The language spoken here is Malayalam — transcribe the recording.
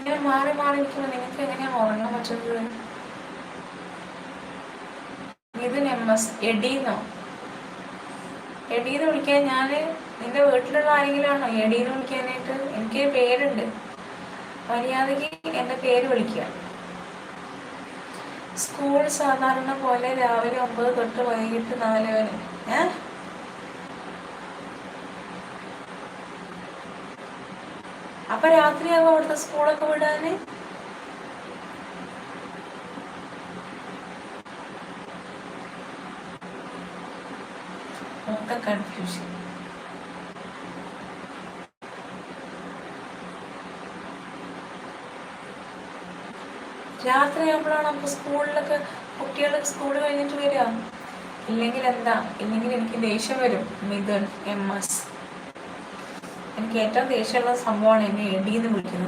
ഇങ്ങനെ മാറി മാറി നിൽക്കുമ്പോൾ നിങ്ങൾക്ക് എങ്ങനെയാണ് ഉറങ്ങാൻ പറ്റുന്നത്? മിഥുൻ MS എടീന്നോ? എടീന്ന് വിളിക്കാൻ ഞാൻ നിന്റെ വീട്ടിലുള്ള ആരെങ്കിലും ആണോ എടീന്ന് വിളിക്കാനായിട്ട്? എനിക്കൊരു പേരുണ്ട്, മര്യാദയ്ക്ക് എൻ്റെ പേര് വിളിക്കുക. സ്കൂൾ സാധാരണ പോലെ രാവിലെ 9 തൊട്ട് വൈകിട്ട് 4 വരെ. അപ്പൊ രാത്രിയാകും അവിടുത്തെ സ്കൂളൊക്കെ വിടാന്? ഒക്കെ കൺഫ്യൂഷൻ. രാത്രിയാകുമ്പോഴാണ് അപ്പൊ സ്കൂളിലൊക്കെ കുട്ടികളൊക്കെ സ്കൂൾ കഴിഞ്ഞിട്ട് വരിക? ഇല്ലെങ്കിൽ എന്താ? ഇല്ലെങ്കിൽ എനിക്ക് ദേഷ്യം വരും. മിഥുൻ MS, എനിക്ക് ഏറ്റവും ദേഷ്യമുള്ള സംഭവമാണ് എന്നെ എടീന്ന് വിളിക്കുന്നത്.